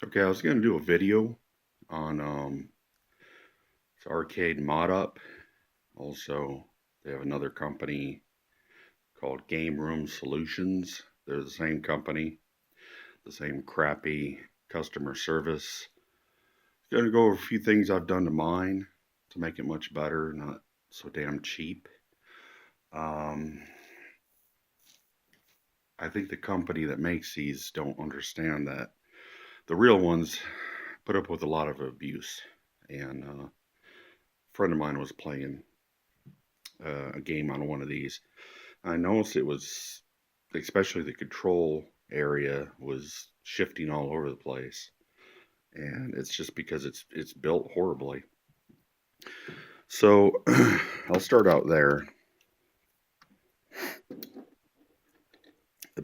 Okay, I was going to do a video on this arcade mod up. Also, they have another company called Game Room Solutions. They're the same company, the same crappy customer service. Going to go over a few things I've done to mine to make it much better, not so damn cheap. Um, I think the company that makes these don't understand that the real ones put up with a lot of abuse. And a friend of mine was playing a game on one of these. I noticed it was, especially the control area, was shifting all over the place, and it's just because it's built horribly. So I'll start out there.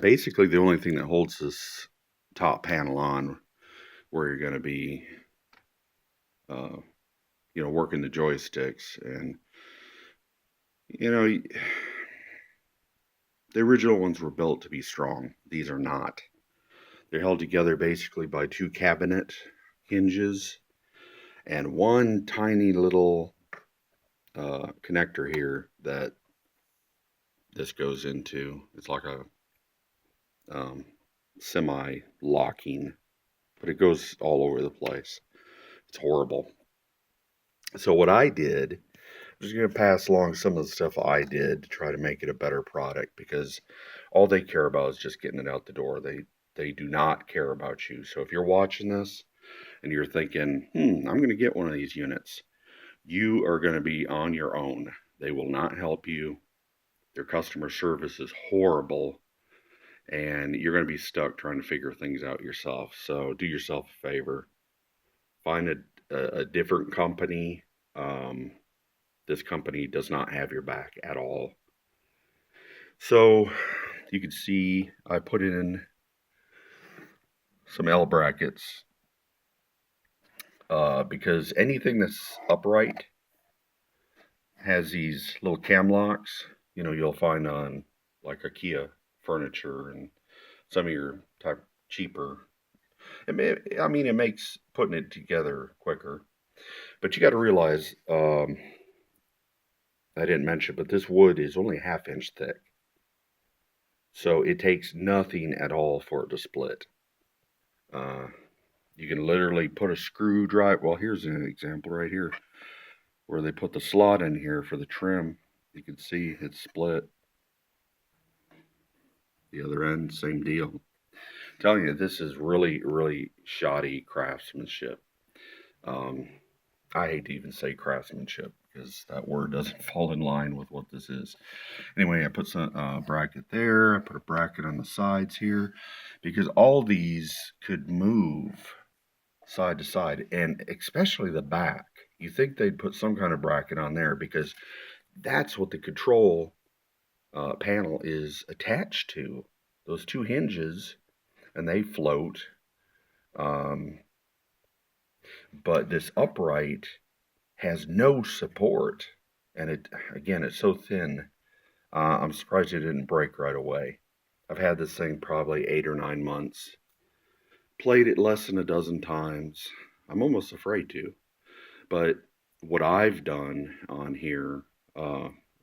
Basically, the only thing that holds this top panel on, where you're going to be, uh, working the joysticks, and you know, the original ones were built to be strong. These are not. They're held together basically by two cabinet hinges and one tiny little connector here that this goes into. It's like a semi-locking, but it goes all over the place. It's horrible. So what I did, I'm just going to pass along some of the stuff I did to try to make it a better product, because all they care about is just getting it out the door. They do not care about you. So if you're watching this and you're thinking, I'm going to get one of these units, you are going to be on your own. They will not help you. Their customer service is horrible, and you're going to be stuck trying to figure things out yourself. So do yourself a favor. Find a different company. This company does not have your back at all. So you can see I put in some L brackets because anything that's upright has these little cam locks. You'll find on like IKEA furniture and some of your type cheaper. It makes putting it together quicker. But you got to realize, I didn't mention, but this wood is only a ½ inch thick. So it takes nothing at all for it to split. You can literally put a screwdriver. Well, here's an example right here where they put the slot in here for the trim. You can see it's split. The other end, same deal. I'm telling you, this is really, really shoddy craftsmanship. I hate to even say craftsmanship because that word doesn't fall in line with what this is. Anyway, I put some bracket there. I put a bracket on the sides here because all these could move side to side, and especially the back. You think they'd put some kind of bracket on there because that's what the control panel is attached to. Those two hinges, and they float. But this upright has no support, and it's so thin. I'm surprised it didn't break right away. I've had this thing probably 8 or 9 months. Played it less than a dozen times. I'm almost afraid to. But what I've done on here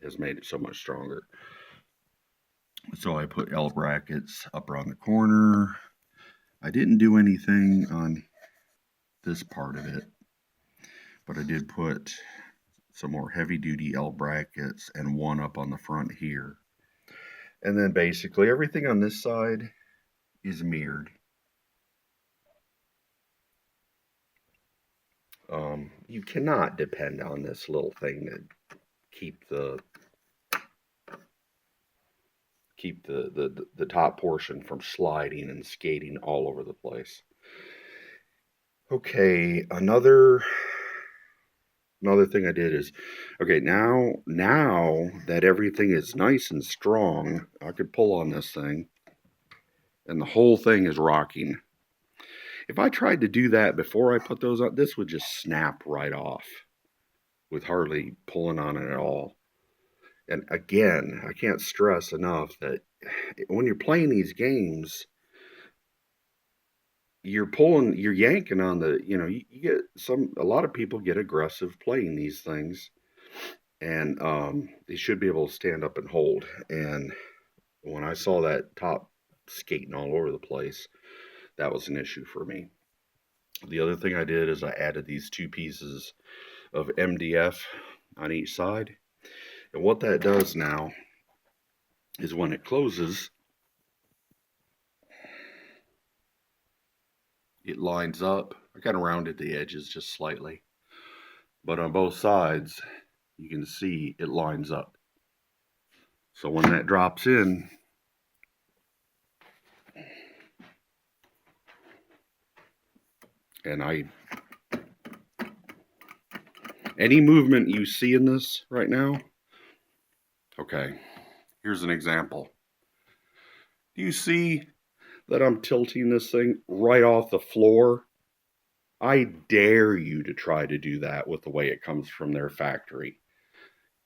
has made it so much stronger. So I put L brackets up around the corner. I didn't do anything on this part of it, but I did put some more heavy duty L brackets and one up on the front here. And then basically everything on this side is mirrored. You cannot depend on this little thing to keep the top portion from sliding and skating all over the place. Okay, another thing I did is, okay, now that everything is nice and strong, I could pull on this thing and the whole thing is rocking. If I tried to do that before I put those on, this would just snap right off with hardly pulling on it at all. And again, I can't stress enough that when you're playing these games, you're yanking on the, you get a lot of people get aggressive playing these things, and they should be able to stand up and hold. And when I saw that top skating all over the place, that was an issue for me. The other thing I did is I added these two pieces of MDF on each side. And what that does now is when it closes, it lines up. I kind of rounded the edges just slightly, but on both sides, you can see it lines up. So when that drops in, and any movement you see in this right now, okay, here's an example. Do you see that I'm tilting this thing right off the floor? I dare you to try to do that with the way it comes from their factory.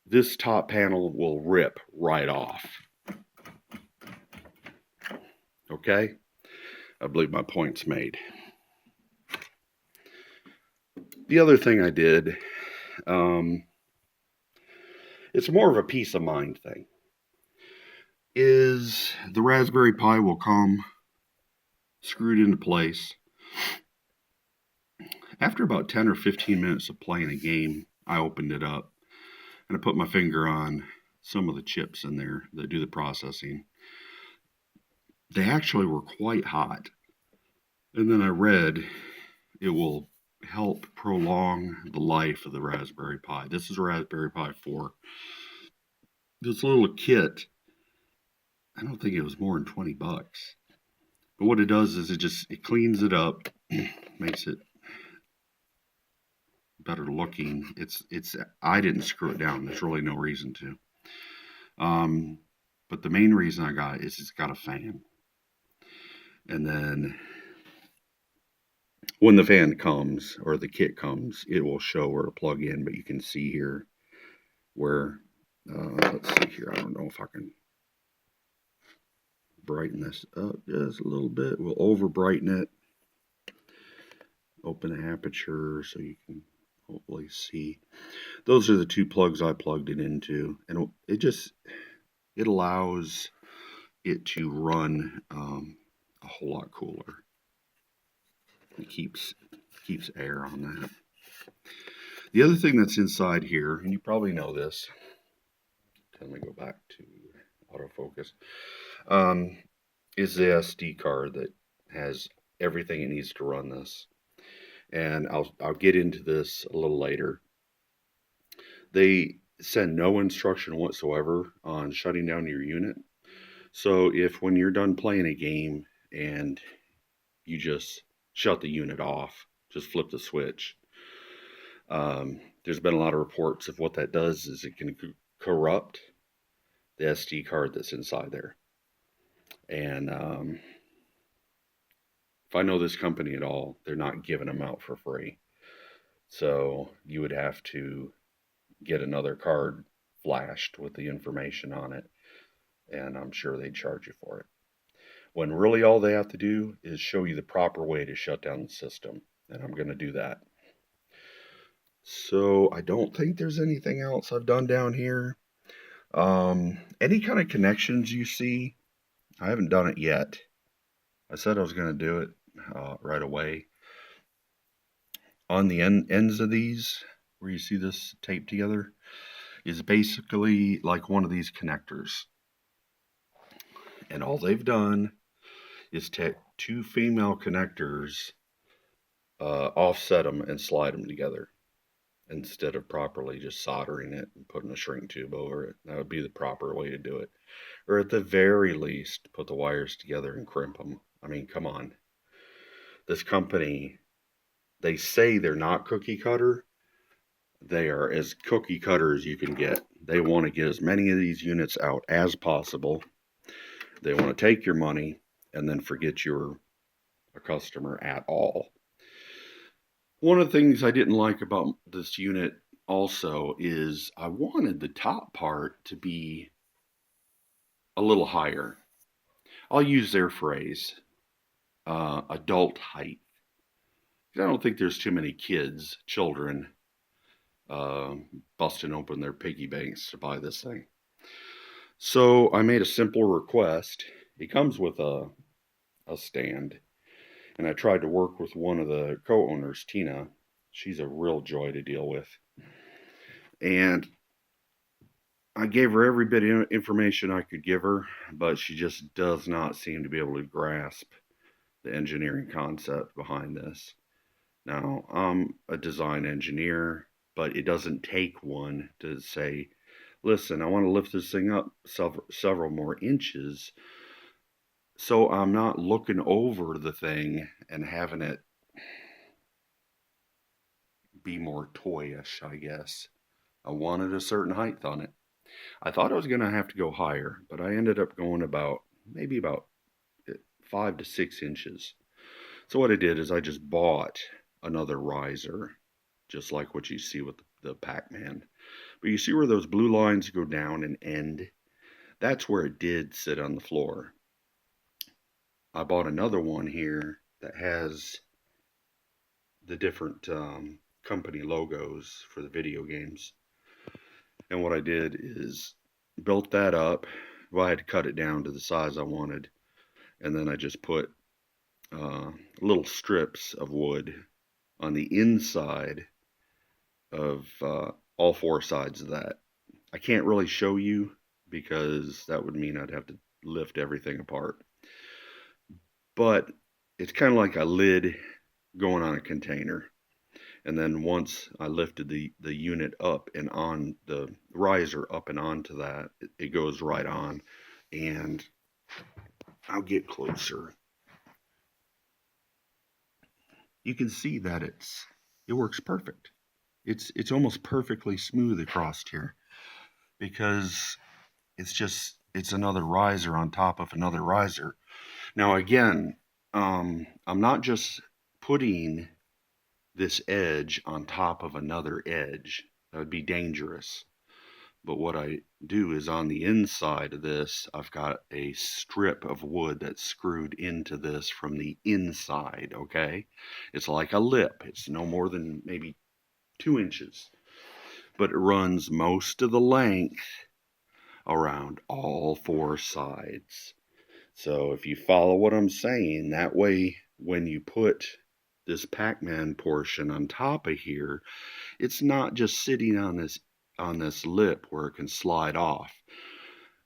This top panel will rip right off. Okay? I believe my point's made. The other thing I did, it's more of a peace of mind thing, is the Raspberry Pi will come screwed into place. After about 10 or 15 minutes of playing a game, I opened it up and I put my finger on some of the chips in there that do the processing. They actually were quite hot. And then I read it will help prolong the life of the Raspberry Pi. This is a Raspberry Pi 4. This little kit, I don't think it was more than 20 bucks. But what it does is it cleans it up, makes it better looking. I didn't screw it down. There's really no reason to. But the main reason I got it is it's got a fan. And then when the fan comes, or the kit comes, it will show where to plug in, but you can see here where, let's see here, I don't know if I can brighten this up just a little bit. We'll over brighten it, open the aperture so you can hopefully see. Those are the two plugs I plugged it into, and it allows it to run a whole lot cooler. It keeps air on that. The other thing that's inside here, and you probably know this, let me go back to autofocus, is the SD card that has everything it needs to run this. And I'll get into this a little later. They send no instruction whatsoever on shutting down your unit. So if when you're done playing a game and you just shut the unit off, just flip the switch. There's been a lot of reports of what that does is it can corrupt the SD card that's inside there. And if I know this company at all, they're not giving them out for free. So you would have to get another card flashed with the information on it, and I'm sure they'd charge you for it. When really all they have to do is show you the proper way to shut down the system, and I'm going to do that. So I don't think there's anything else I've done down here. Any kind of connections you see, I haven't done it yet. I said I was going to do it right away. On the ends of these, where you see this taped together, is basically like one of these connectors. And all they've done is take two female connectors, offset them, and slide them together, instead of properly just soldering it and putting a shrink tube over it. That would be the proper way to do it. Or at the very least, put the wires together and crimp them. I mean, come on. This company, they say they're not cookie cutter. They are as cookie cutter as you can get. They want to get as many of these units out as possible. They want to take your money and then forget you're a customer at all. One of the things I didn't like about this unit also is I wanted the top part to be a little higher. I'll use their phrase. adult height. I don't think there's too many children, uh, busting open their piggy banks to buy this thing. So I made a simple request. It comes with a stand, and I tried to work with one of the co-owners, Tina. She's a real joy to deal with. And I gave her every bit of information I could give her, but she just does not seem to be able to grasp the engineering concept behind this. Now, I'm a design engineer, but it doesn't take one to say, listen, I want to lift this thing up several more inches, so I'm not looking over the thing and having it be more toyish, I guess. I wanted a certain height on it. I thought I was going to have to go higher, but I ended up going maybe about 5 to 6 inches. So what I did is I just bought another riser, just like what you see with the Pac-Man. But you see where those blue lines go down and end? That's where it did sit on the floor. I bought another one here that has the different company logos for the video games. And what I did is built that up. Well, I had to cut it down to the size I wanted. And then I just put little strips of wood on the inside of all four sides of that. I can't really show you because that would mean I'd have to lift everything apart. But it's kind of like a lid going on a container. And then once I lifted the unit up and on the riser up and onto that, it goes right on. And I'll get closer. You can see that it works perfect. It's almost perfectly smooth across here because it's another riser on top of another riser. Now again, I'm not just putting this edge on top of another edge. That would be dangerous. But what I do is on the inside of this, I've got a strip of wood that's screwed into this from the inside, okay? It's like a lip. It's no more than maybe 2 inches. But it runs most of the length around all four sides. So if you follow what I'm saying, that way when you put this Pac-Man portion on top of here, it's not just sitting on this lip where it can slide off.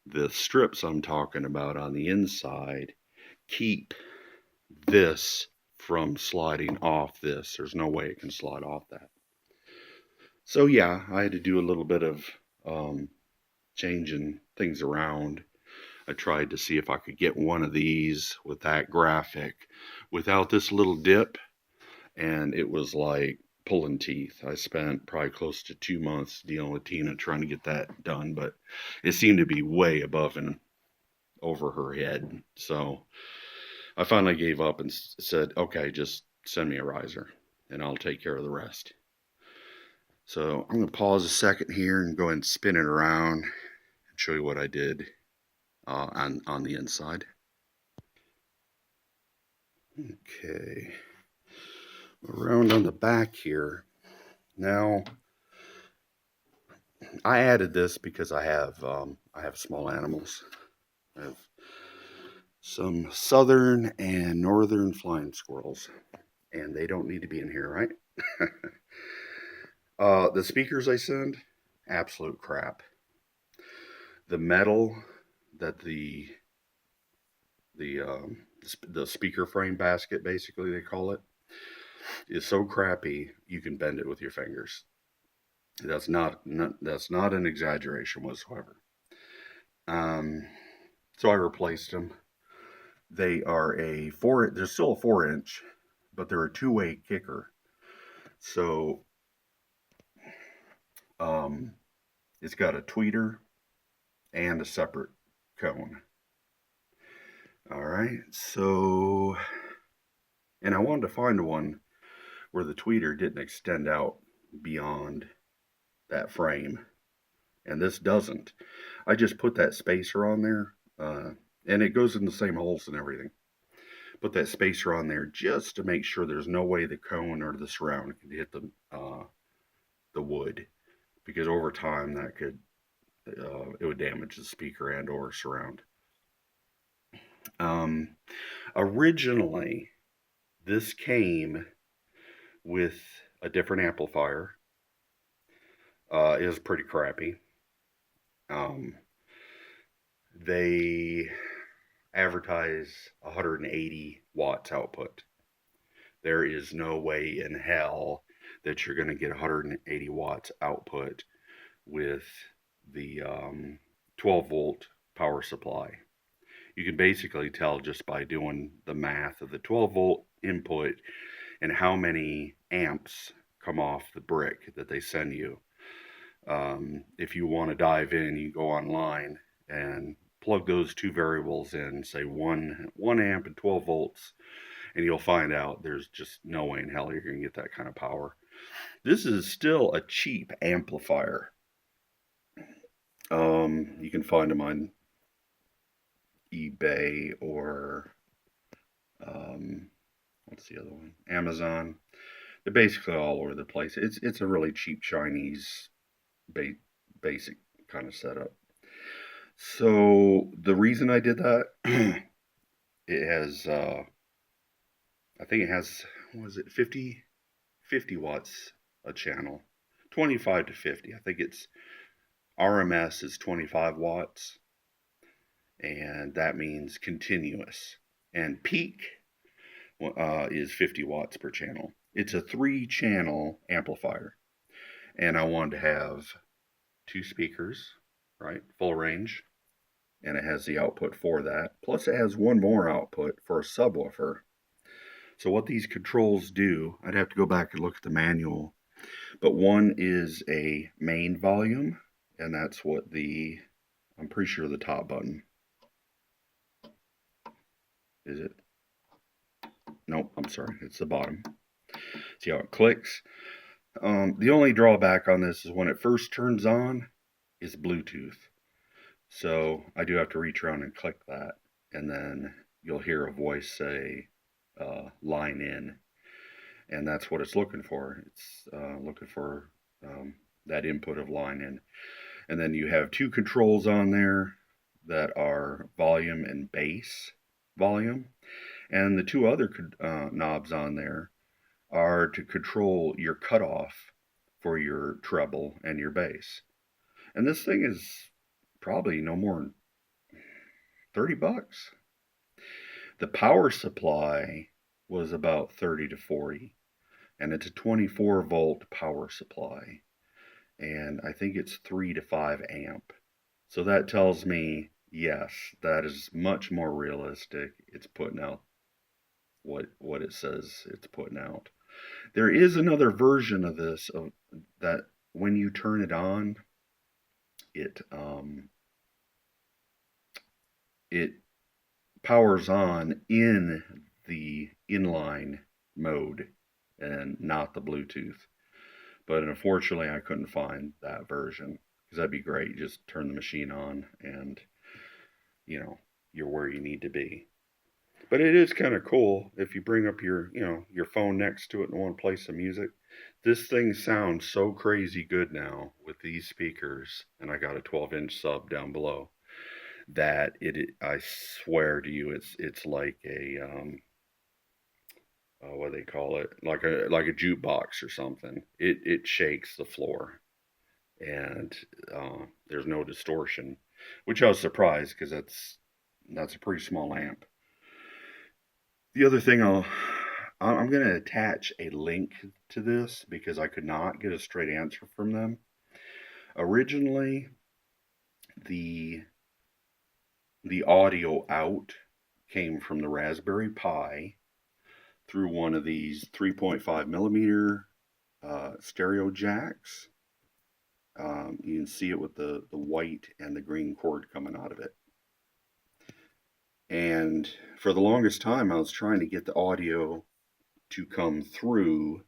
The strips I'm talking about on the inside keep this from sliding off this. There's no way it can slide off that. So yeah, I had to do a little bit of changing things around. I tried to see if I could get one of these with that graphic without this little dip, and it was like pulling teeth. I spent probably close to 2 months dealing with Tina trying to get that done, but it seemed to be way above and over her head. So I finally gave up and said, okay, just send me a riser and I'll take care of the rest. So I'm going to pause a second here and go ahead and spin it around and show you what I did on the inside. Okay. Around on the back here. Now, I added this because I have small animals. I have some southern and northern flying squirrels, and they don't need to be in here, right? The speakers I send, absolute crap. The metal that the speaker frame basket, basically they call it, is so crappy you can bend it with your fingers. That's not an exaggeration whatsoever. So I replaced them. They are they're still a 4-inch, but they're a two-way kicker. So it's got a tweeter and a separate cone. All right, so, and I wanted to find one where the tweeter didn't extend out beyond that frame, and this doesn't. I just put that spacer on there, and it goes in the same holes and everything. put that spacer on there just to make sure there's no way the cone or the surround can hit the wood, because over time that could it would damage the speaker and or surround. Um, Originally, this came with a different amplifier. It was pretty crappy. Um, they advertise 180 watts output. There is no way in hell that you're going to get 180 watts output with the 12 volt power supply. You can basically tell just by doing the math of the 12 volt input and how many amps come off the brick that they send you. If you want to dive in, you go online and plug those two variables in, say one amp and 12 volts, and you'll find out there's just no way in hell you're going to get that kind of power. This is still a cheap amplifier. You can find them on eBay or what's the other one? Amazon. They're basically all over the place. It's a really cheap Chinese basic kind of setup. So the reason I did that, it has I think it has, what was it, 50 watts a channel, 25 to 50. I think it's RMS is 25 watts, and that means continuous, and peak is 50 watts per channel. It's a 3-channel amplifier, and I wanted to have 2 speakers, right, full range, and it has the output for that. Plus it has one more output for a subwoofer. So what these controls do, I'd have to go back and look at the manual, but one is a main volume, and that's what I'm pretty sure the top button. Is it? Nope, I'm sorry, it's the bottom. See how it clicks? The only drawback on this is when it first turns on is Bluetooth. So I do have to reach around and click that, and then you'll hear a voice say, line in, and that's what it's looking for. It's looking for that input of line in. And then you have 2 controls on there that are volume and bass volume, and the 2 other knobs on there are to control your cutoff for your treble and your bass. And this thing is probably no more than 30 bucks. The power supply was about 30 to 40, and it's a 24 volt power supply, and I think it's 3 to 5 amp. So that tells me, yes, that is much more realistic. It's putting out what it says it's putting out. There is another version of this that when you turn it on, it powers on in the inline mode and not the Bluetooth. But unfortunately, I couldn't find that version, because that'd be great. Just turn the machine on and, you're where you need to be. But it is kind of cool if you bring up your phone next to it and want to play some music. This thing sounds so crazy good now with these speakers, and I got a 12-inch sub down below, that I swear to you, it's like a what do they call it, like a jukebox or something. It shakes the floor, and there's no distortion, which I was surprised, because that's a pretty small amp. The other thing I'm going to attach a link to this, because I could not get a straight answer from them. Originally, the audio out came from the Raspberry Pi through one of these 3.5 millimeter stereo jacks. You can see it with the white and the green cord coming out of it. And for the longest time, I was trying to get the audio to come through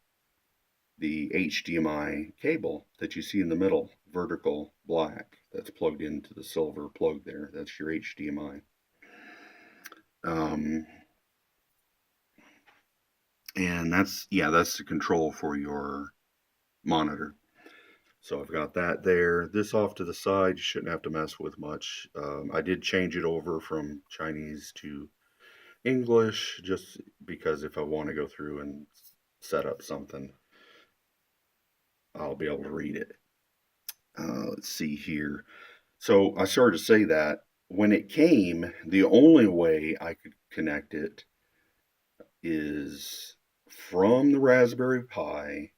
the HDMI cable that you see in the middle, vertical black, that's plugged into the silver plug there. That's your HDMI. And that's the control for your monitor. So I've got that there. This off to the side, you shouldn't have to mess with much. I did change it over from Chinese to English just because if I want to go through and set up something, I'll be able to read it. Let's see here. So I started to say that when it came, the only way I could connect it is from the Raspberry Pi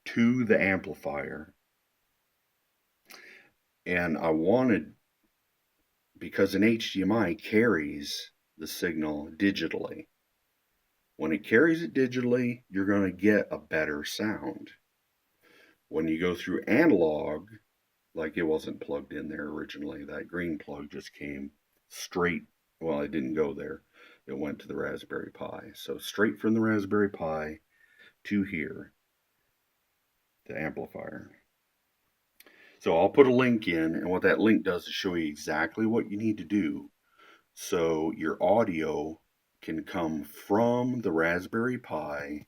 to the amplifier. And I wanted, because an HDMI carries the signal digitally. When it carries it digitally, you're going to get a better sound. When you go through analog, like it wasn't plugged in there originally, that green plug just came straight. Well, it didn't go there. It went to the Raspberry Pi. So straight from the Raspberry Pi to here, the amplifier. So I'll put a link in, and what that link does is show you exactly what you need to do so your audio can come from the Raspberry Pi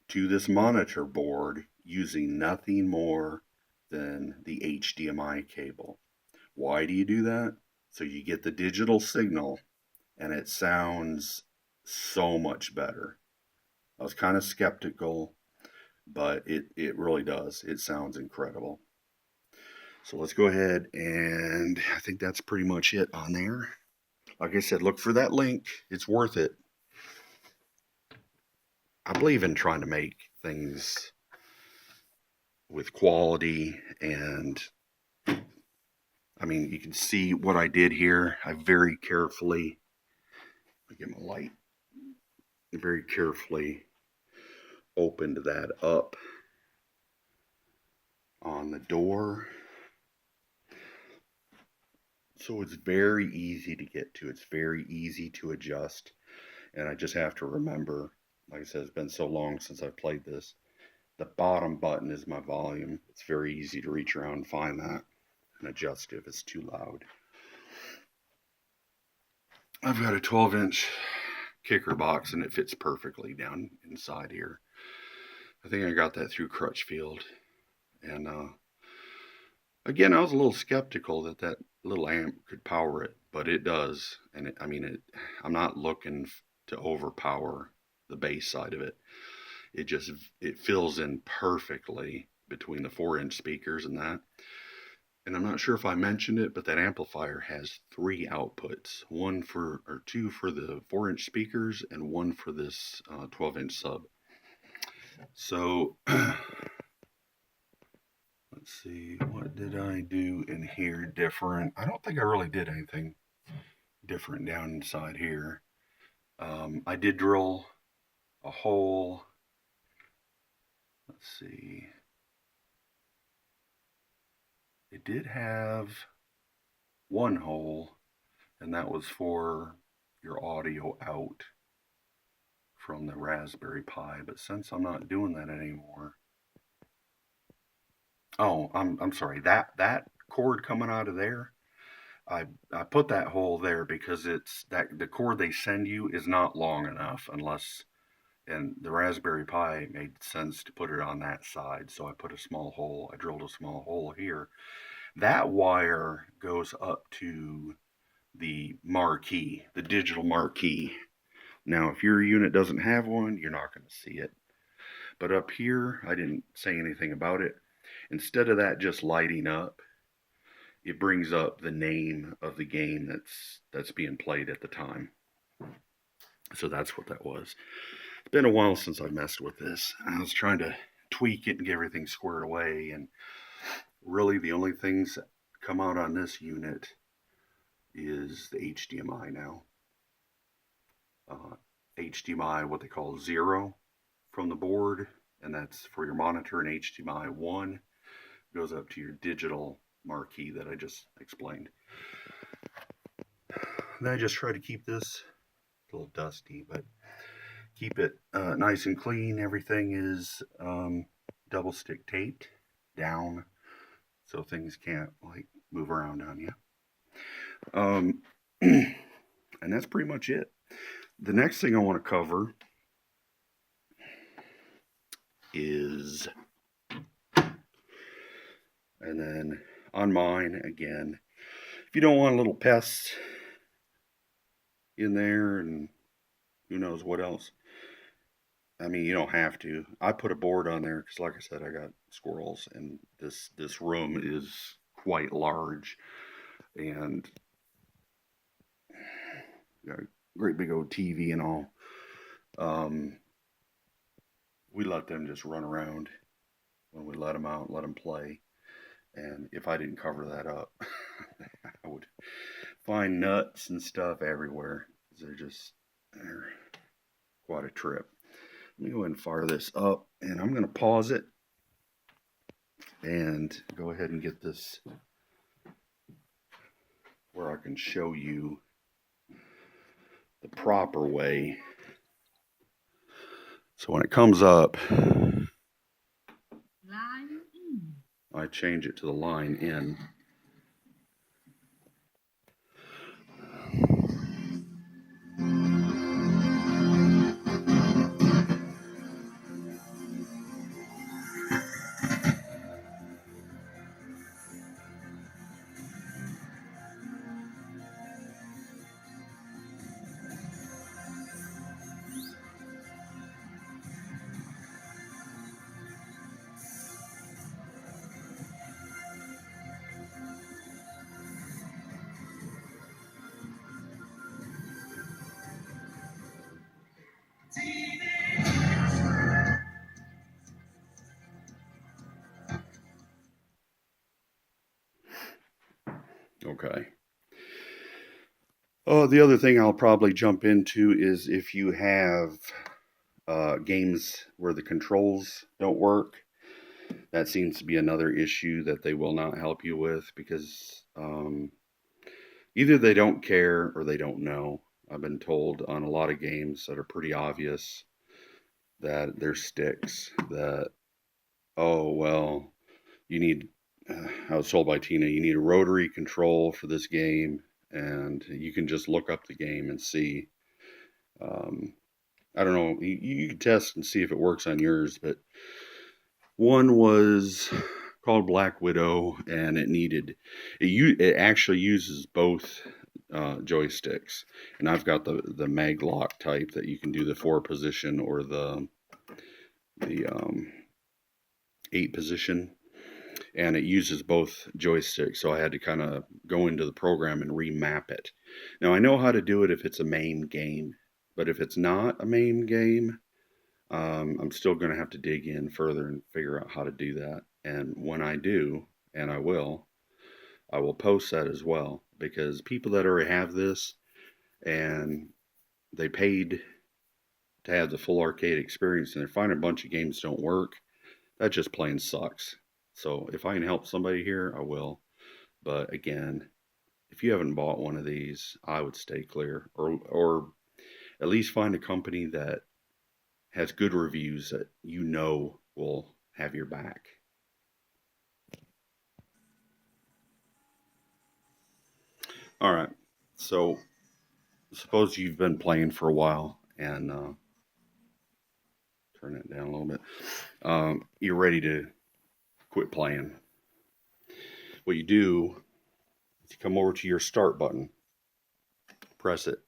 to this monitor board using nothing more than the HDMI cable. Why do you do that? So you get the digital signal and it sounds so much better. I was kind of skeptical, but it really does. It sounds incredible. So let's go ahead, and I think that's pretty much it on there. Like I said, look for that link. It's worth it. I believe in trying to make things with quality, and I mean, you can see what I did here. I very carefully, let me get my light, very carefully opened that up on the door. So it's very easy to get to. It's very easy to adjust. And I just have to remember, like I said, it's been so long since I've played this. The bottom button is my volume. It's very easy to reach around and find that and adjust if it's too loud. I've got a 12-inch kicker box and it fits perfectly down inside here. I think I got that through Crutchfield. And again, I was a little skeptical that that little amp could power it, but it does. And I'm not looking to overpower the bass side of it. It fills in perfectly between the 4-inch speakers and that. And I'm not sure if I mentioned it, but that amplifier has 3 outputs, two for the 4-inch speakers and one for this 12-inch sub. So let's see, what did I do in here different? I don't think I really did anything different down inside here. I did drill a hole. Let's see. It did have one hole, and that was for your audio out from the Raspberry Pi. But since I'm not doing that anymore, oh, I'm sorry. That cord coming out of there, I put that hole there because it's that the cord they send you is not long enough unless. And the Raspberry Pi made sense to put it on that side, so I put a small hole. I drilled a small hole here. That wire goes up to the marquee, the digital marquee. Now, if your unit doesn't have one, you're not going to see it. But up here, I didn't say anything about it. Instead of that just lighting up, it brings up the name of the game that's being played at the time. So that's what that was. It's been a while since I messed with this. I was trying to tweak it and get everything squared away, and really the only things that come out on this unit is the HDMI now. HDMI, what they call 0 from the board, and that's for your monitor, and HDMI 1 goes up to your digital marquee that I just explained. Then I just try to keep this a little dusty, but keep it nice and clean. Everything is double stick taped down so things can't like move around on you. And that's pretty much it. The next thing I want to cover is. And then on mine, again, if you don't want little pests in there and who knows what else, I mean, you don't have to. I put a board on there because, like I said, I got squirrels, and this room is quite large, and got a great big old TV and all. We let them just run around when we let them out, let them play. And if I didn't cover that up, I would find nuts and stuff everywhere. They're quite a trip. Let me go ahead and fire this up, and I'm going to pause it and go ahead and get this where I can show you the proper way. So when it comes up, I change it to the line in. Okay. Oh, the other thing I'll probably jump into is if you have games where the controls don't work. That seems to be another issue that they will not help you with because either they don't care or they don't know. I've been told on a lot of games that are pretty obvious that there's sticks that, oh, well, you need, I was told by Tina, you need a rotary control for this game, and you can just look up the game and see. I don't know, you can test and see if it works on yours, but one was called Black Widow, and it actually uses both joysticks, and I've got the mag lock type that you can do the 4 position or the 8 position, and it uses both joysticks. So I had to kind of go into the program and remap it. Now I know how to do it if it's a main game, but if it's not a main game, I'm still going to have to dig in further and figure out how to do that. And when I do, and I will post that as well, because people that already have this and they paid to have the full arcade experience and they're finding a bunch of games don't work, that just plain sucks. So if I can help somebody here, I will. But again, if you haven't bought one of these, I would stay clear, or at least find a company that has good reviews that you know will have your back. All right, so suppose you've been playing for a while and turn it down a little bit. You're ready to quit playing. What you do is you come over to your start button, press it,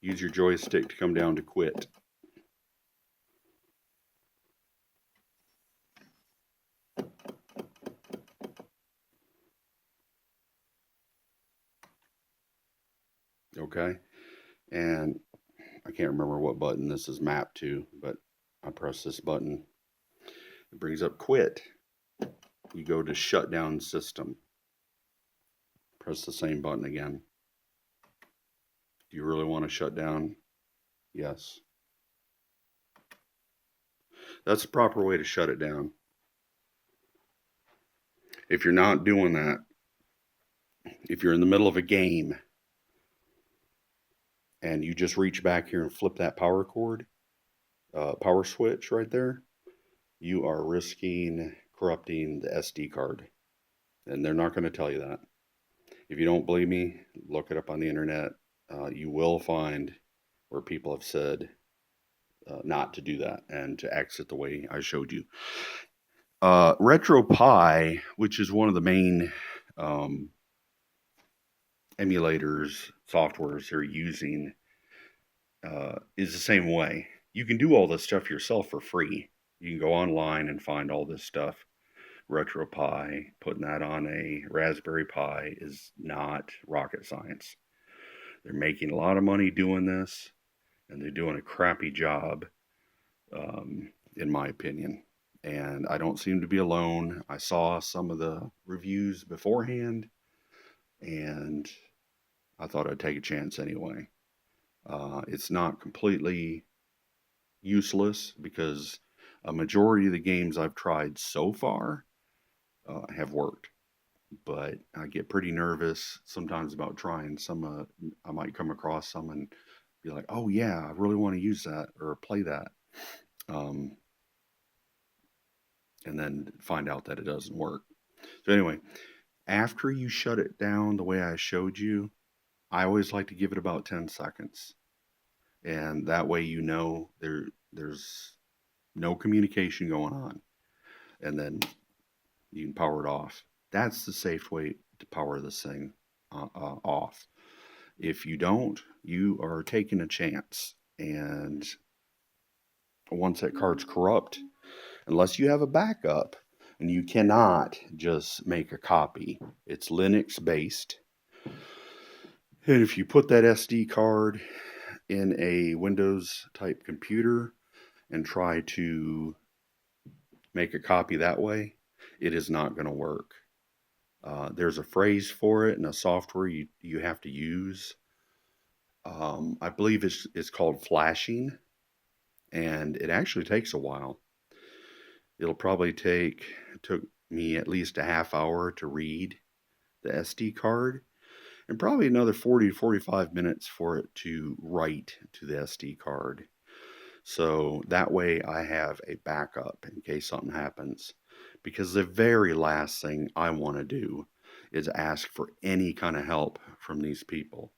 use your joystick to come down to quit. Okay, and I can't remember what button this is mapped to, but I press this button. It brings up quit. You go to shutdown system. Press the same button again. Do you really want to shut down? Yes. That's the proper way to shut it down. If you're not doing that, if you're in the middle of a game and you just reach back here and flip that power cord, power switch right there, you are risking corrupting the SD card. And they're not going to tell you that. If you don't believe me, look it up on the internet. You will find where people have said not to do that and to exit the way I showed you. RetroPie, which is one of the main emulators, softwares they're using, is the same way. You can do all this stuff yourself for free. You can go online and find all this stuff. RetroPie, putting that on a Raspberry Pi is not rocket science. They're making a lot of money doing this, and they're doing a crappy job, in my opinion. And I don't seem to be alone. I saw some of the reviews beforehand, and I thought I'd take a chance anyway. It's not completely useless because a majority of the games I've tried so far have worked. But I get pretty nervous sometimes about trying some. I might come across some and be like, "Oh yeah, I really want to use that or play that," and then find out that it doesn't work. So anyway, after you shut it down the way I showed you, I always like to give it about 10 seconds, and that way you know there's no communication going on, and then you can power it off. That's the safe way to power this thing off. If you don't, you are taking a chance. And once that card's corrupt, unless you have a backup, and you cannot just make a copy, it's Linux based. And if you put that SD card in a Windows type computer and try to make a copy that way, it is not going to work. There's a phrase for it and a software you have to use. I believe it's called flashing, and it actually takes a while. It'll probably took me at least a half hour to read the SD card, and probably another 40 to 45 minutes for it to write to the SD card. So that way I have a backup in case something happens. Because the very last thing I want to do is ask for any kind of help from these people.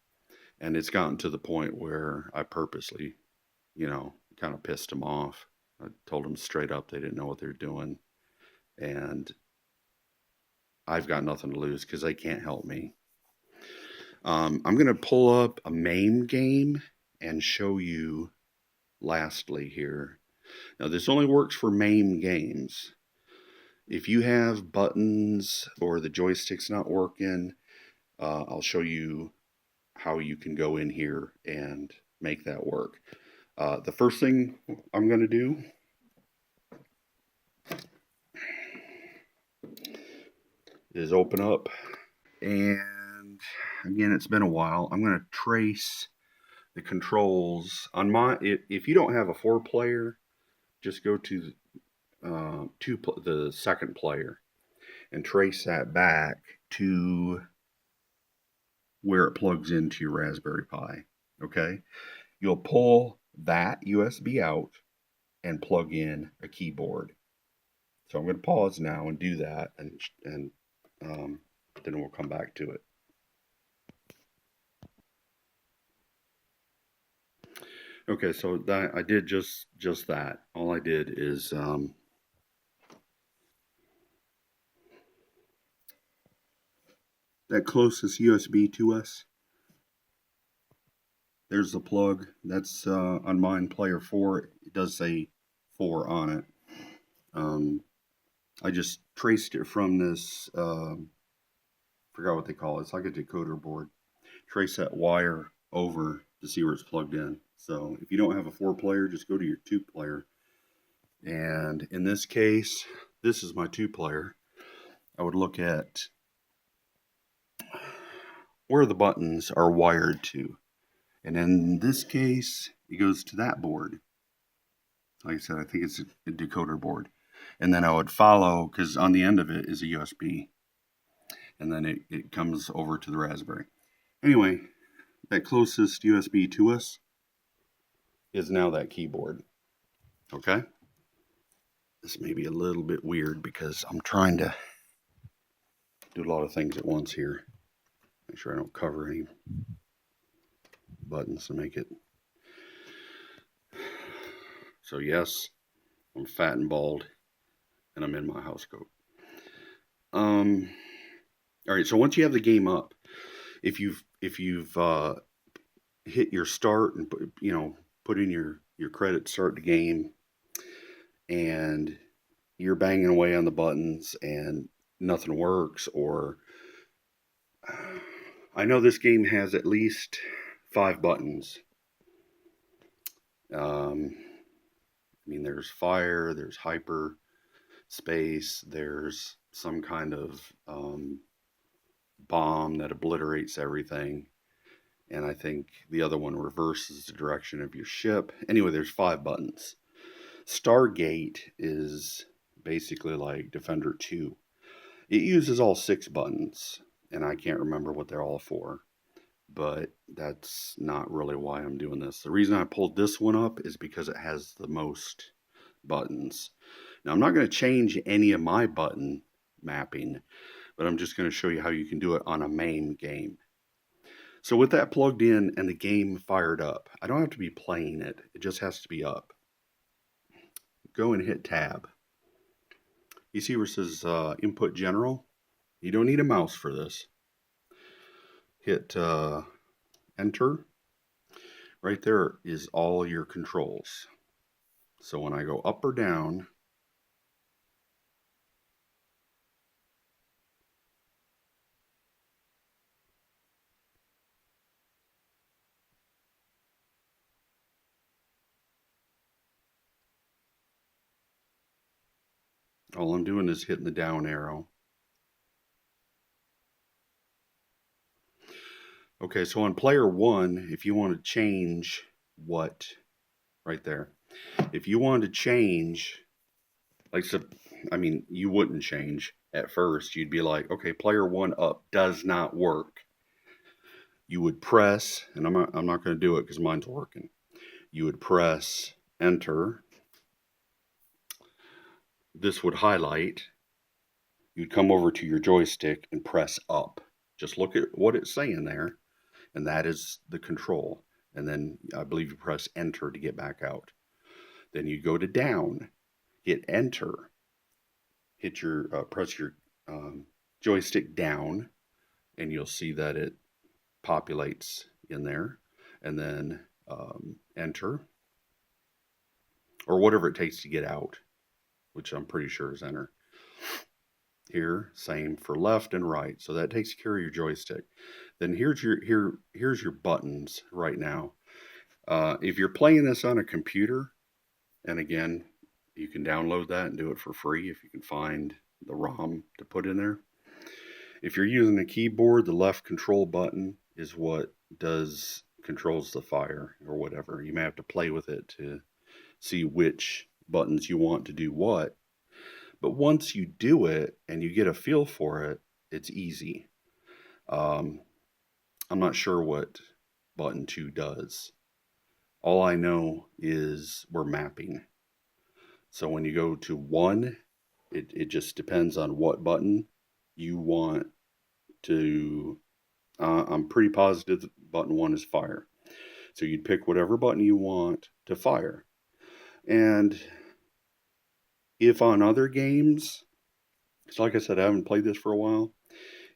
And it's gotten to the point where I purposely, kind of pissed them off. I told them straight up they didn't know what they were doing. And I've got nothing to lose because they can't help me. I'm going to pull up a MAME game and show you lastly here. Now, this only works for MAME games. If you have buttons or the joystick's not working, I'll show you how you can go in here and make that work. The first thing I'm going to do is open up, and again, it's been a while. I'm going to trace the controls on my. If you don't have a 4-player, just go to the second player and trace that back to where it plugs into your Raspberry Pi. Okay, you'll pull that USB out and plug in a keyboard. So I'm going to pause now and do that, and then we'll come back to it. Okay, so that I did just that. All I did is that closest USB to us. There's the plug. That's on mine, player 4. It does say 4 on it. I just traced it from this, forgot what they call it. It's like a decoder board. Trace that wire over to see where it's plugged in. So if you don't have a 4-player, just go to your 2-player. And in this case, this is my 2-player. I would look at where the buttons are wired to. And in this case, it goes to that board. Like I said, I think it's a decoder board. And then I would follow, because on the end of it is a USB. And then it comes over to the Raspberry. Anyway, that closest USB to us is now that keyboard. Okay? This may be a little bit weird because I'm trying to do a lot of things at once here. Make sure I don't cover any buttons to make it. So yes, I'm fat and bald, and I'm in my house coat. All right. So once you have the game up, if you've hit your start and put in your credit, start the game, and you're banging away on the buttons and nothing works, or I know this game has at least 5 buttons. I mean, there's fire, there's hyper, space, there's some kind of bomb that obliterates everything. And I think the other one reverses the direction of your ship. Anyway, there's 5 buttons. Stargate is basically like Defender 2. It uses all 6 buttons, and I can't remember what they're all for, but that's not really why I'm doing this. The reason I pulled this one up is because it has the most buttons. Now, I'm not going to change any of my button mapping, but I'm just going to show you how you can do it on a main game. So with that plugged in and the game fired up, I don't have to be playing it. It just has to be up. Go and hit tab. You see where it says input general? You don't need a mouse for this. Hit enter. Right there is all your controls. So when I go up or down, all I'm doing is hitting the down arrow. Okay, so on player 1, if you want to change what, right there, if you want to change, like, so, I mean, you wouldn't change at first. You'd be like, okay, player 1 up does not work. You would press, and I'm not going to do it because mine's working. You would press enter. This would highlight. You'd come over to your joystick and press up. Just look at what it's saying there, and that is the control. And then I believe you press enter to get back out. Then you go to down, hit enter, hit your press your joystick down, and you'll see that it populates in there. And then enter, or whatever it takes to get out, which I'm pretty sure is enter. Here, same for left and right. So that takes care of your joystick. Then here's your buttons right now. If you're playing this on a computer, and again, you can download that and do it for free if you can find the ROM to put in there. If you're using a keyboard, the left control button is what controls the fire or whatever. You may have to play with it to see which buttons you want to do what. But once you do it and you get a feel for it, it's easy. I'm not sure what button 2 does. All I know is we're mapping. So when you go to 1, it just depends on what button you want to. I'm pretty positive that button 1 is fire. So you'd pick whatever button you want to fire. And if on other games, so like I said, I haven't played this for a while.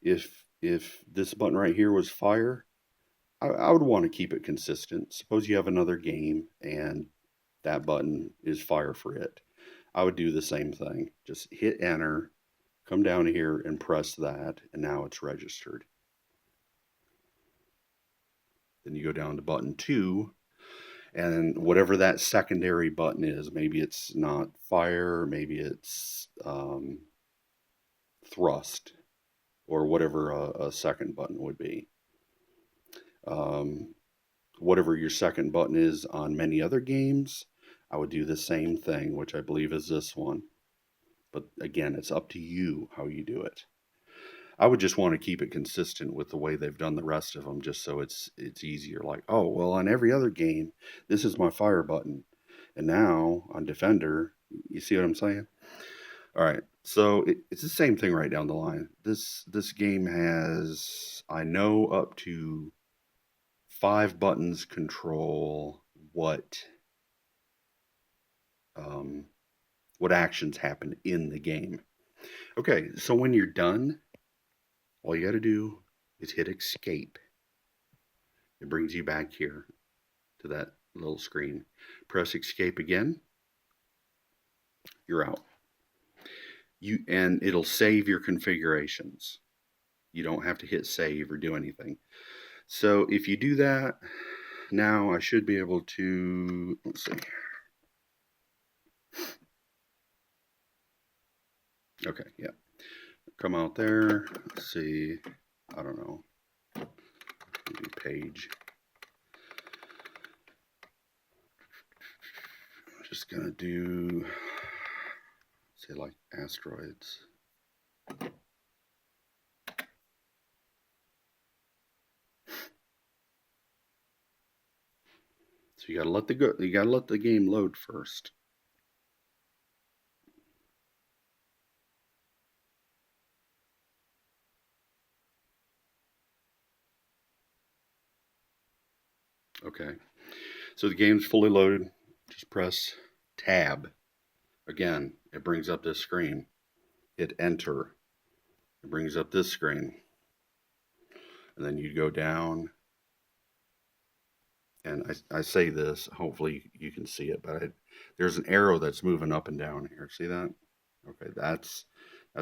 If this button right here was fire, I would want to keep it consistent. Suppose you have another game and that button is fire for it. I would do the same thing. Just hit enter, come down here and press that, and now it's registered. Then you go down to button 2, and whatever that secondary button is, maybe it's not fire, maybe it's thrust, or whatever a second button would be. Whatever your second button is on many other games, I would do the same thing, which I believe is this one. But again, it's up to you how you do it. I would just want to keep it consistent with the way they've done the rest of them, just so it's easier. Like, oh, well, on every other game, this is my fire button. And now on Defender, you see what I'm saying? All right, so it's the same thing right down the line. This game has, I know, up to 5 buttons control what what actions happen in the game. Okay, so when you're done, all you got to do is hit escape. It brings you back here to that little screen. Press escape again. You're out. And it'll save your configurations. You don't have to hit save or do anything. So if you do that, now I should be able to, let's see. Okay, yeah. Come out there. Let's see. I don't know. Maybe page. I'm just gonna do, say, like asteroids. So you gotta let the game load first. Okay. So the game's fully loaded. Just press tab. Again, it brings up this screen. Hit enter. It brings up this screen. And then you go down. And I say this, hopefully you can see it, but there's an arrow that's moving up and down here. See that? Okay, that's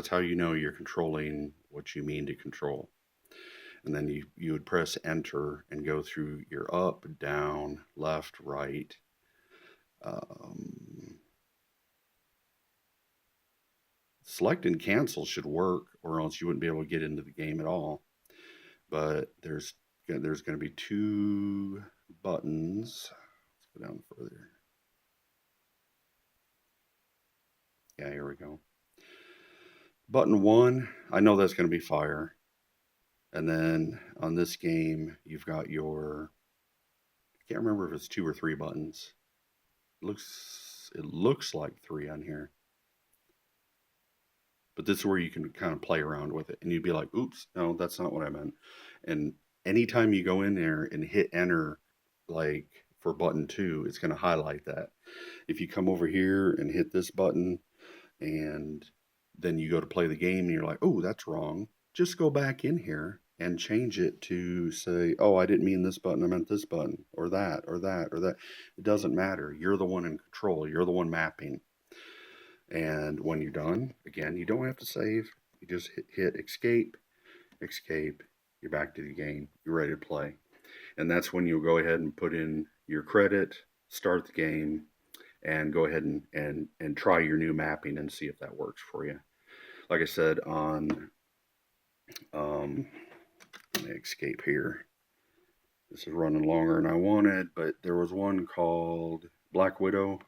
how you know you're controlling what you mean to control. And then you would press enter and go through your up, down, left, right. Select and cancel should work, or else you wouldn't be able to get into the game at all. But there's going to be two buttons. Let's go down further. Yeah, here we go. Button 1, I know that's going to be fire. And then on this game, you've got your, I can't remember if it's 2 or 3 buttons. It looks like 3 on here. But this is where you can kind of play around with it. And you'd be like, oops, no, that's not what I meant. And anytime you go in there and hit enter, like for button 2, it's going to highlight that. If you come over here and hit this button, and then you go to play the game and you're like, oh, that's wrong, just go back in here and change it to say, oh, I didn't mean this button, I meant this button, or that, or that, or that. It doesn't matter. You're the one in control. You're the one mapping. And when you're done, again, you don't have to save. You just hit escape, escape. You're back to the game. You're ready to play. And that's when you'll go ahead and put in your credit, start the game, and go ahead and try your new mapping and see if that works for you. Like I said, on let me escape here. This is running longer than I wanted, but there was one called Black Widow,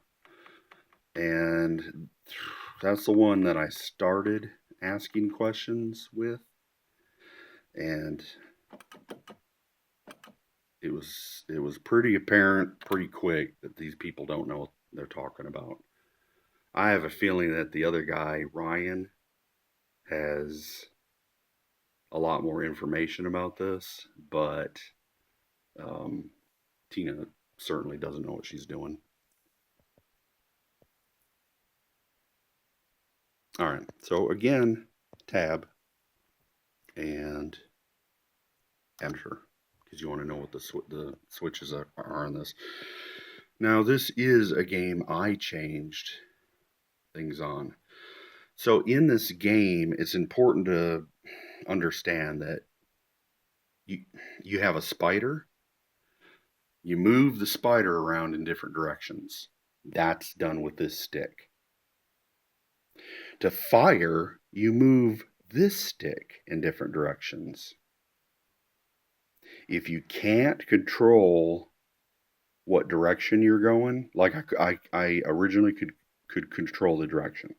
and that's the one that I started asking questions with, and it was pretty apparent pretty quick that these people don't know what they're talking about. I have a feeling that the other guy, Ryan, has a lot more information about this, but Tina certainly doesn't know what she's doing. All right, so again, tab and enter, because you want to know what the switches are on this. Now, this is a game I changed things on. So in this game, it's important to understand that you have a spider. You move the spider around in different directions. That's done with this stick. To fire, you move this stick in different directions. If you can't control what direction you're going, like I originally could control the direction,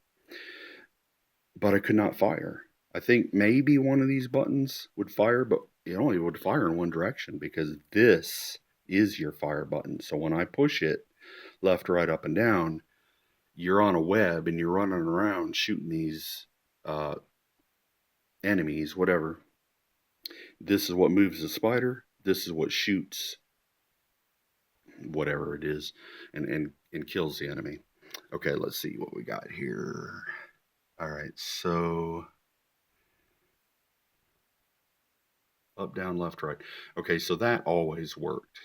but I could not fire. I think maybe one of these buttons would fire, but it only would fire in one direction, because this is your fire button. So when I push it left, right, up, and down, you're on a web and you're running around shooting these enemies, whatever. This is what moves the spider. This is what shoots whatever it is and kills the enemy. Okay, let's see what we got here. All right, so up, down, left, right. Okay, so that always worked.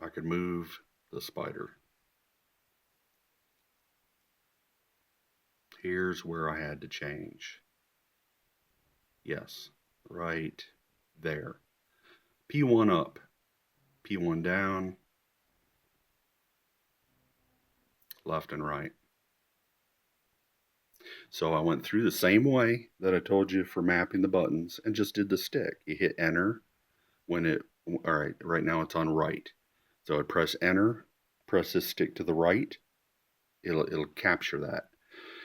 I could move the spider. Here's where I had to change. Yes, right there. P1 up, P1 down, left and right. So I went through the same way that I told you for mapping the buttons and just did the stick. You hit enter when it, all right now it's on right. So I'd press enter, press this stick to the right, it'll capture that.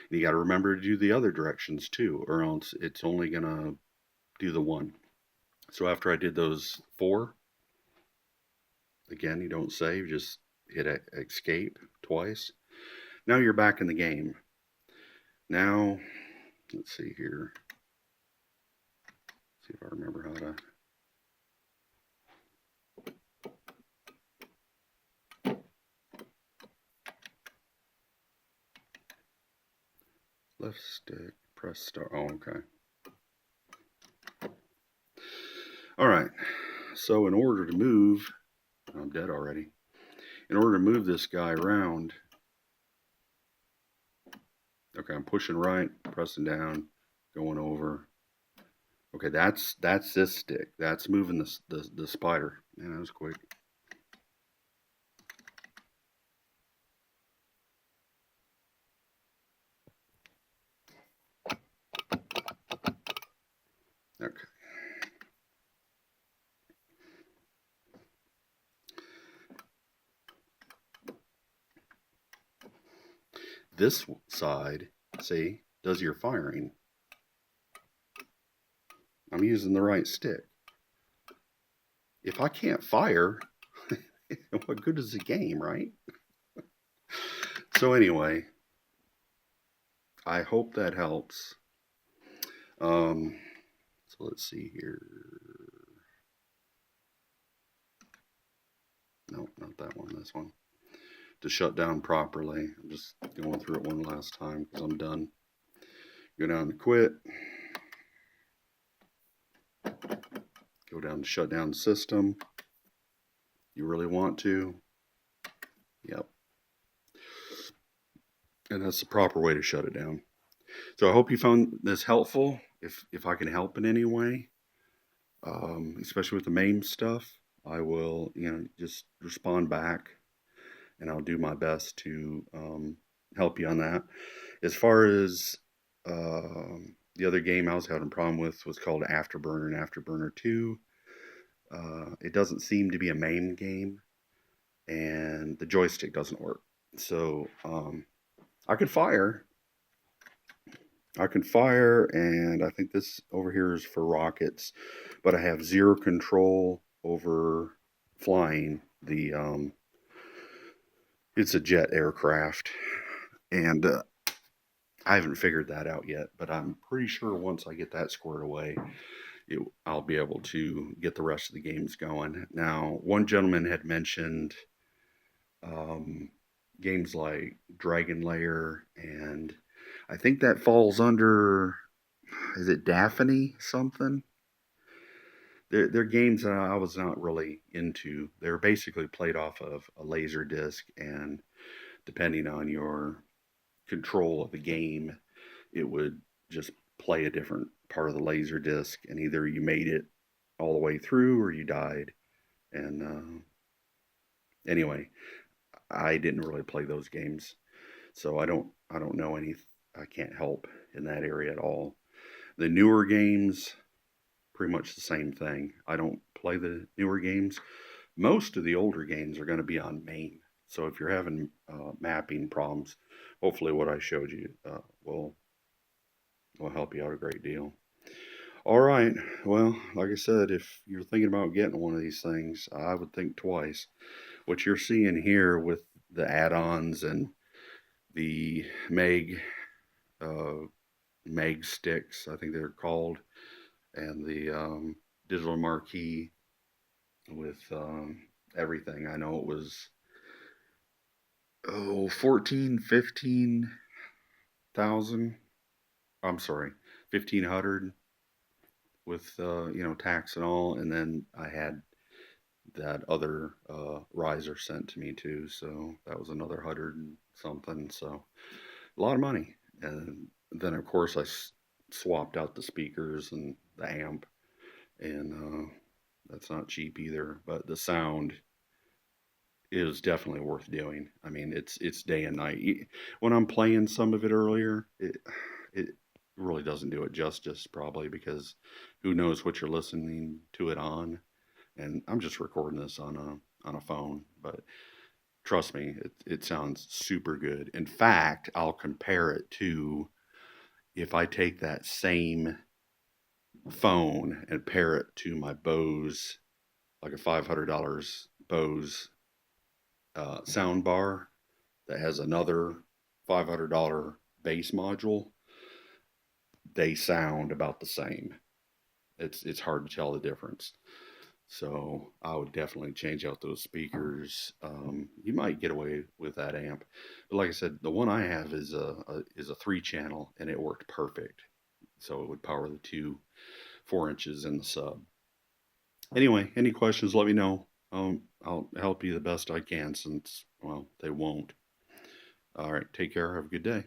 And you got to remember to do the other directions too, or else it's only going to do the one. So after I did those 4, again, you don't save, just hit escape twice. Now you're back in the game. Now, let's see here. See if I remember how to. Left stick, press start. Oh, okay. All right. So in order to move, I'm dead already. In order to move this guy around, okay, I'm pushing right, pressing down, going over. Okay, that's this stick. That's moving the spider. Man, that was quick. Okay. This side, see, does your firing. I'm using the right stick. If I can't fire, what good is the game, right? So anyway, I hope that helps. So let's see here. No, not that one, this one. To shut down properly. I'm just going through it one last time because I'm done. Go down to quit. Go down to shut down the system. You really want to? Yep. And that's the proper way to shut it down. So I hope you found this helpful. If I can help in any way, especially with the MAME stuff, I will, just respond back, and I'll do my best to help you on that. As far as the other game I was having a problem with was called Afterburner and Afterburner 2. It doesn't seem to be a MAME game, and the joystick doesn't work. So I can fire, and I think this over here is for rockets, but I have zero control over flying the. It's a jet aircraft, and I haven't figured that out yet. But I'm pretty sure once I get that squared away, I'll be able to get the rest of the games going. Now, one gentleman had mentioned games like Dragon Lair, and I think that falls under, is it Daphne something? They're games that I was not really into. They're basically played off of a laser disc, and depending on your control of the game, it would just play a different part of the laser disc, and either you made it all the way through or you died. And anyway, I didn't really play those games, so I don't know any. I can't help in that area at all. The newer games, pretty much the same thing. I don't play the newer games. Most of the older games are going to be on MAME. So if you're having mapping problems, hopefully what I showed you will help you out a great deal. All right. Well, like I said, if you're thinking about getting one of these things, I would think twice. What you're seeing here with the add-ons and the Meg sticks, I think they're called, and the digital marquee with everything. I know it was oh, 14, 15,000. I'm sorry, 1,500 with, tax and all. And then I had that other riser sent to me too. So that was another hundred and something. So a lot of money. And then, of course, swapped out the speakers and the amp. And that's not cheap either. But the sound is definitely worth doing. I mean, it's day and night. When I'm playing some of it earlier, it really doesn't do it justice, probably because who knows what you're listening to it on. And I'm just recording this on a phone, but trust me, it sounds super good. In fact, I'll compare it to if I take that same phone and pair it to my Bose, like a $500 Bose sound bar that has another $500 bass module. They sound about the same. It's hard to tell the difference. So I would definitely change out those speakers. You might get away with that amp, but like I said, the one I have is a 3 channel, and it worked perfect. So it would power the two 4 inches in the sub. Anyway, any questions? Let me know. I'll help you the best I can, since, well, they won't. All right, take care. Have a good day.